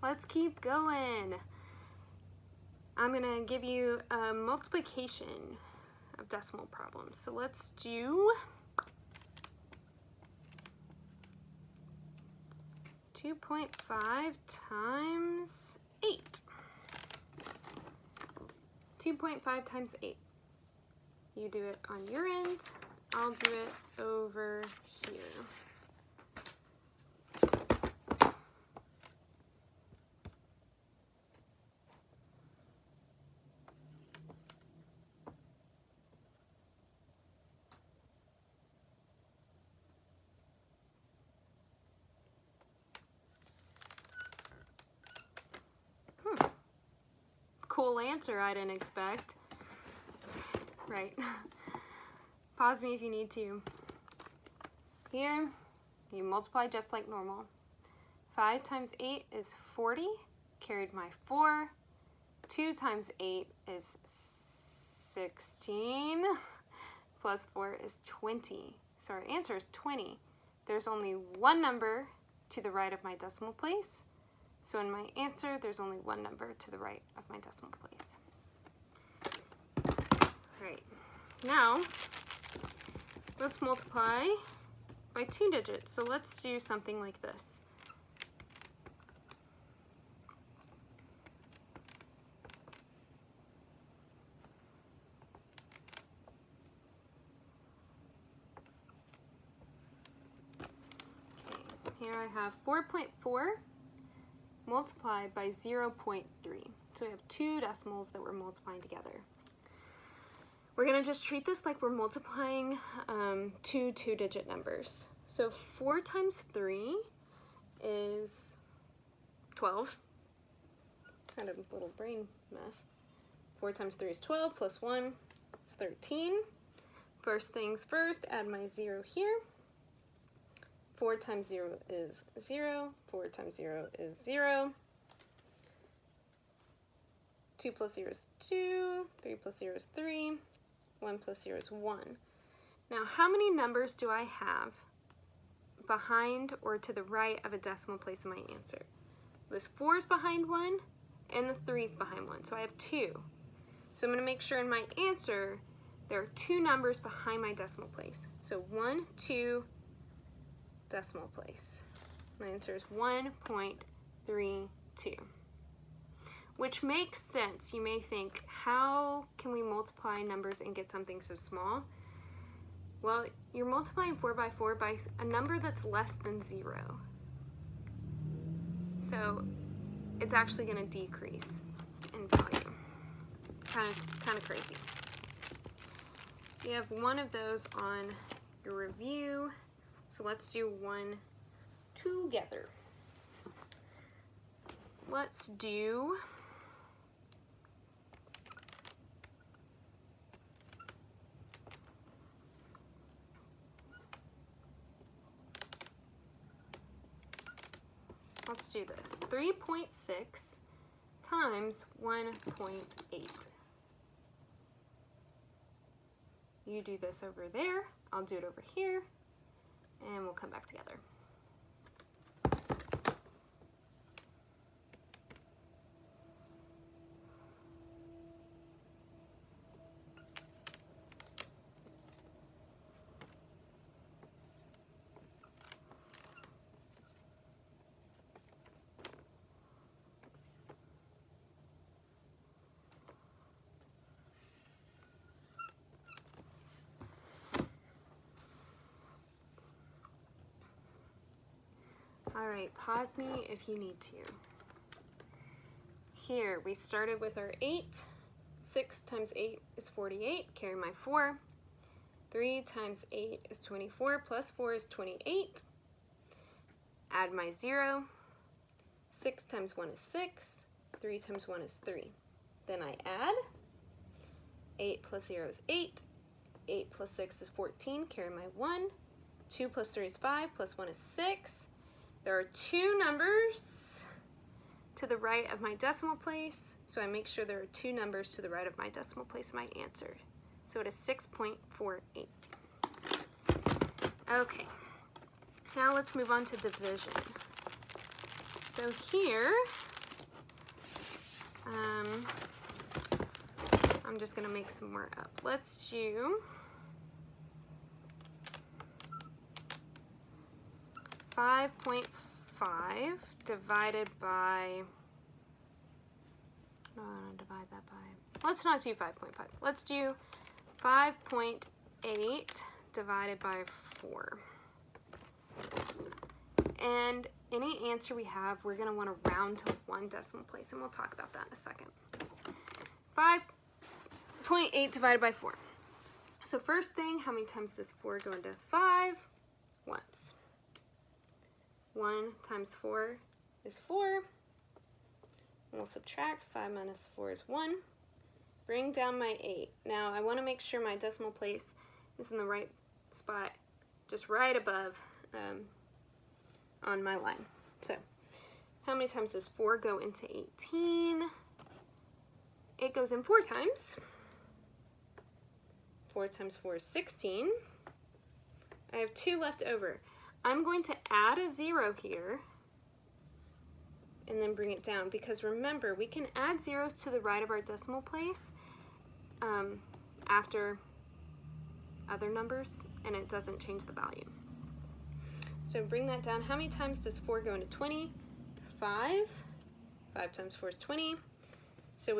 Let's keep going. I'm gonna give you a multiplication of decimal problems. So let's do 2.5 times 8. 2.5 times 8. You do it on your end, I'll do it over here. Cool answer I didn't expect. Right. Pause me if you need to. Here, you multiply just like normal. 5 times 8 is 40, carried my 4. 2 times 8 is 16, plus 4 is 20. So our answer is 20. There's only one number to the right of my decimal place. So in my answer, there's only one number to the right of my decimal place. All right, now let's multiply by 2 digits. So let's do something like this. Okay, here I have 4.4 multiplied by 0.3. So we have 2 decimals that we're multiplying together. We're gonna just treat this like we're multiplying 2 two-digit numbers. So 4 times 3 is 12. Kind of a little brain mess. 4 times 3 is 12, plus 1 is 13. First things first, add my 0 here. 4 times 0 is 0. 4 times 0 is 0. 2 plus 0 is 2. 3 plus 0 is 3. 1 plus 0 is 1. Now, how many numbers do I have behind or to the right of a decimal place in my answer? This 4 is behind 1, and the 3 is behind 1. So I have 2. So I'm going to make sure in my answer there are 2 numbers behind my decimal place. So 1, 2, decimal place. My answer is 1.32, which makes sense. You may think, how can we multiply numbers and get something so small? Well, you're multiplying 4 by 4 by a number that's less than 0. So it's actually going to decrease in value. Kind of crazy. You have one of those on your review. So let's do one together. Let's do this. 3.6 times 1.8. You do this over there, I'll do it over here, and we'll come back together. All right, pause me if you need to. Here, we started with our 8. 6 times 8 is 48, carry my 4. 3 times 8 is 24, plus 4 is 28. Add my 0. 6 times 1 is 6. 3 times 1 is 3. Then I add. 8 plus 0 is 8. 8 plus 6 is 14, carry my 1. 2 plus 3 is 5, plus 1 is 6. There are 2 numbers to the right of my decimal place, so I make sure there are 2 numbers to the right of my decimal place in my answer. So it is 6.48. Okay, now let's move on to division. So here, I'm just gonna make some more up. Let's do 5.5 divided by, no, I'm gonna divide that by, let's not do 5.5. Let's do 5.8 divided by 4. And any answer we have, we're gonna wanna round to 1 decimal place, and we'll talk about that in a second. 5.8 divided by 4. So first thing, how many times does 4 go into 5? Once. 1 times 4 is 4. And we'll subtract. 5 minus 4 is 1. Bring down my 8. Now I want to make sure my decimal place is in the right spot, just right above on my line. So how many times does 4 go into 18? It goes in 4 times. 4 times 4 is 16. I have 2 left over. I'm going to add a 0 here and then bring it down, because remember, we can add zeros to the right of our decimal place after other numbers, and it doesn't change the value. So bring that down. How many times does 4 go into 20? 5. 5 times 4 is 20. So we